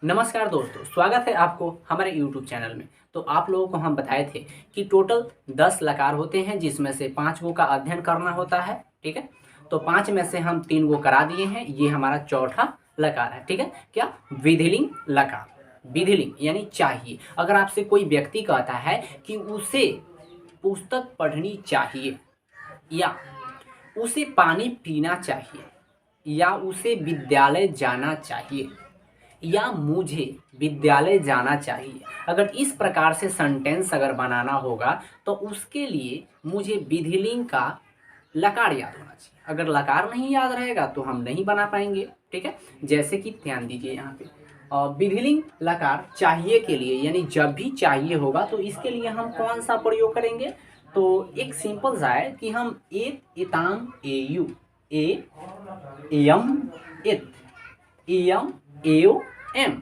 नमस्कार दोस्तों, स्वागत है आपको हमारे यूट्यूब चैनल में। तो आप लोगों को हम बताए थे कि टोटल 10 लकार होते हैं, जिसमें से 5 गो का अध्ययन करना होता है। ठीक है, तो 5 में से हम 3 गो करा दिए हैं। ये हमारा चौथा लकार है। ठीक है, क्या? विधिलिंग लकार। विधिलिंग यानी चाहिए। अगर आपसे कोई व्यक्ति कहता है कि उसे पुस्तक पढ़नी चाहिए, या उसे पानी पीना चाहिए, या उसे विद्यालय जाना चाहिए, या मुझे विद्यालय जाना चाहिए, अगर इस प्रकार से सेंटेंस अगर बनाना होगा तो उसके लिए मुझे विधिलिंग का लकार याद होना चाहिए। अगर लकार नहीं याद रहेगा तो हम नहीं बना पाएंगे। ठीक है, जैसे कि ध्यान दीजिए यहाँ पे विधिलिंग लकार चाहिए के लिए, यानी जब भी चाहिए होगा तो इसके लिए हम कौन सा प्रयोग करेंगे। तो एक सिंपल सा है कि हम एत, इताम, एयु, ए, एयम, इत, एयम, एओ, एम,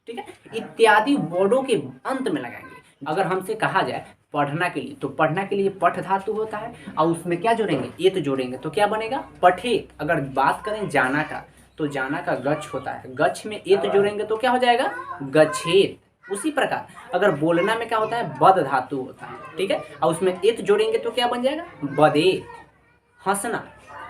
ठीक है, इत्यादि वर्डों के अंत में लगाएंगे। अगर हमसे कहा जाए पढ़ना के लिए, तो पढ़ना के लिए पठ धातु होता है, और उसमें क्या जोड़ेंगे? एत जोड़ेंगे तो क्या बनेगा? पठेत। अगर बात करें जाना का, तो जाना का गच्छ होता है, गच्छ में एत जोड़ेंगे तो क्या हो जाएगा? गच्छेत। उसी प्रकार अगर बोलना में क्या होता है? बद धातु होता है। ठीक है, और उसमें एत जोड़ेंगे तो क्या बन जाएगा? बदेत। हंसना,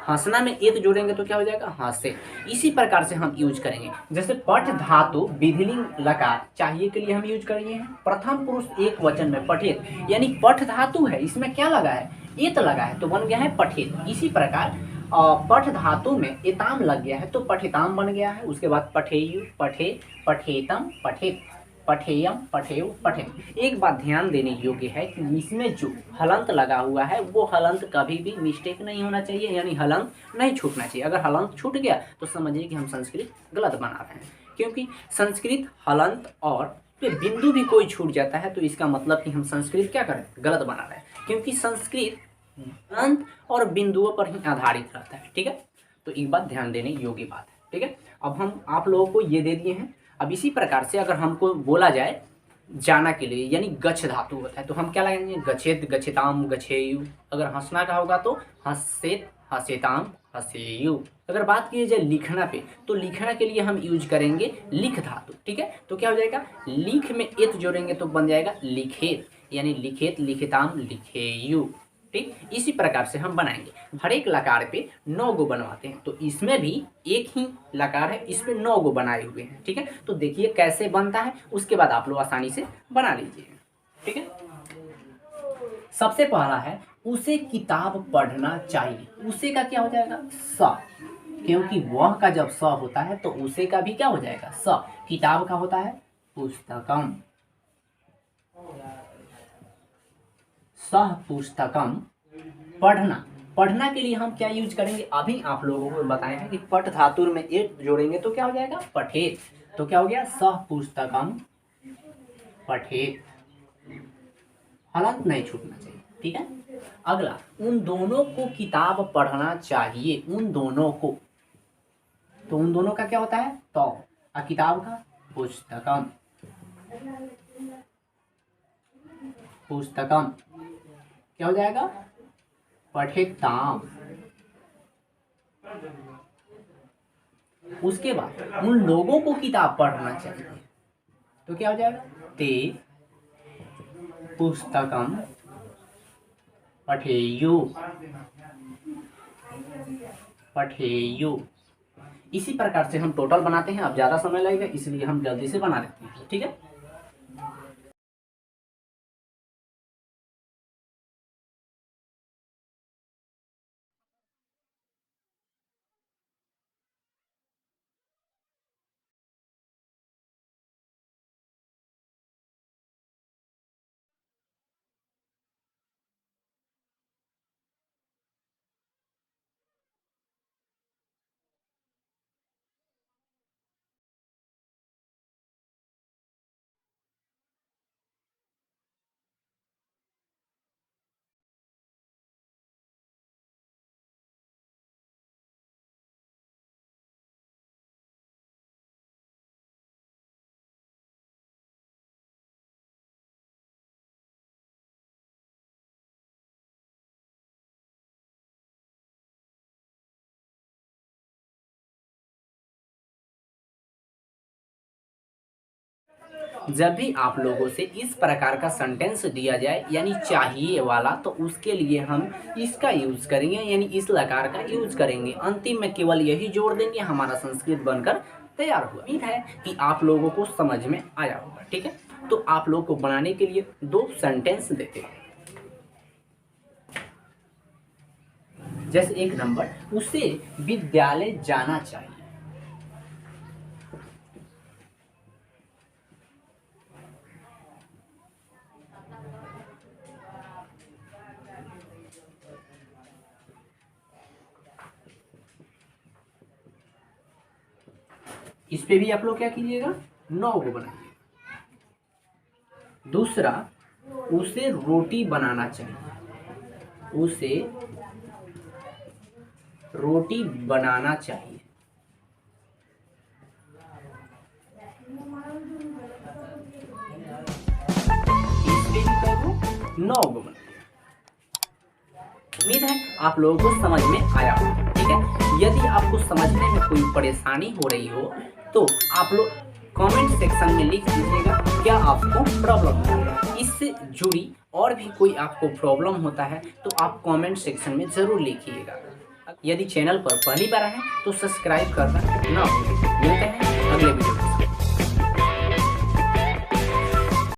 हंसना में एत जोड़ेंगे तो क्या हो जाएगा? हंसे। इसी प्रकार से हम यूज करेंगे। जैसे पठ धातु विधिलिंग लकार चाहिए के लिए हम यूज करेंगे हैं प्रथम पुरुष एक वचन में पठेत, यानी पठ धातु है, इसमें क्या लगा है? एत लगा है, तो बन गया है पठेत। इसी प्रकार पठ धातु में एताम लग गया है तो पठेताम बन गया है। उसके बाद पठेयु, पठे, पठेतम, पठेत, पठेयम, पठेयु, पठेन। एक बात ध्यान देने योग्य है कि इसमें जो हलंत लगा हुआ है वो हलंत कभी भी मिस्टेक नहीं होना चाहिए, यानी हलंत नहीं छूटना चाहिए। अगर हलंत छूट गया तो समझिए कि हम संस्कृत गलत बना रहे हैं, क्योंकि संस्कृत हलंत और पे बिंदु भी कोई छूट जाता है तो इसका मतलब कि हम संस्कृत क्या करें? गलत बना रहे हैं, क्योंकि संस्कृत अंत और बिंदुओं पर ही आधारित रहता है। ठीक है, तो एक बात ध्यान देने योग्य बात है। ठीक है, अब हम आप लोगों को ये दे दिए हैं। अब इसी प्रकार से अगर हमको बोला जाए जाना के लिए, यानी गच्छ धातु होता है, तो हम क्या लगाएंगे? गच्छेत, गच्छेताम, गच्छेयु। अगर हंसना का होगा तो हंसेत, हसेताम, हसेयु। अगर बात की जाए लिखना पे, तो लिखना के लिए हम यूज करेंगे लिख धातु। ठीक है, तो क्या हो जाएगा? लिख में एत जोड़ेंगे तो बन जाएगा लिखेत, यानी लिखेत, लिखिताम, लिखेयु। ठीक, इसी प्रकार से हम बनाएंगे। हर एक लकार पे 9 गो बनवाते हैं, तो इसमें भी एक ही लकार है, इसमें 9 गो बनाए हुए हैं। ठीक है, तो देखिए कैसे बनता है, उसके बाद आप लोग आसानी से बना लीजिए। ठीक है, सबसे पहला है उसे किताब पढ़ना चाहिए। उसे का क्या हो जाएगा? स, क्योंकि वह का जब स होता है तो उसे का भी क्या हो जाएगा? स। किताब का होता है पुस्तकम, सह पुस्तकम। पढ़ना, पढ़ना के लिए हम क्या यूज करेंगे? अभी आप लोगों को बताए हैं कि पठ धातु में एक जोड़ेंगे तो क्या हो जाएगा? पठेत। तो क्या हो गया? सह पुस्तकम पठेत। हलंत नहीं छूटना चाहिए। ठीक है, अगला, उन दोनों को किताब पढ़ना चाहिए। उन दोनों को, तो उन दोनों का क्या होता है? तो। और किताब का? पुस्तकम, पुस्तकम क्या हो जाएगा? पठेताम। उसके बाद उन लोगों को किताब पढ़ना चाहिए, तो क्या हो जाएगा? ते पुस्तकम पठेयु, पठेयु। इसी प्रकार से हम टोटल बनाते हैं। अब ज़्यादा समय लगेगा इसलिए हम जल्दी से बना लेते हैं। ठीक है। जब भी आप लोगों से इस प्रकार का सेंटेंस दिया जाए यानी चाहिए वाला, तो उसके लिए हम इसका यूज़ करेंगे यानी इस लकार का यूज़ करेंगे। अंतिम में केवल यही जोड़ देंगे, हमारा संस्कृत बनकर तैयार हुआ। उम्मीद है कि आप लोगों को समझ में आया होगा। ठीक है, तो आप लोगों को बनाने के लिए 2 सेंटेंस देते हैं। जैसे 1 नंबर, उसे विद्यालय जाना चाहिए। इस पे भी आप लोग क्या कीजिएगा, 9 को बनाइए। दूसरा, उसे रोटी बनाना चाहिए। उसे रोटी बनाना चाहिए। इस पे भी करो 9 को बनाइए। उम्मीद है आप लोगों को समझ में आया होगा। ठीक है, यदि आपको समझने में कोई परेशानी हो रही हो तो आप लोग कमेंट सेक्शन में लिख दीजिएगा क्या आपको प्रॉब्लम है। इससे जुड़ी और भी कोई आपको प्रॉब्लम होता है तो आप कमेंट सेक्शन में ज़रूर लिखिएगा। यदि चैनल पर पहली बार है तो सब्सक्राइब करना ना भूलें। मिलते हैं अगले वीडियो में।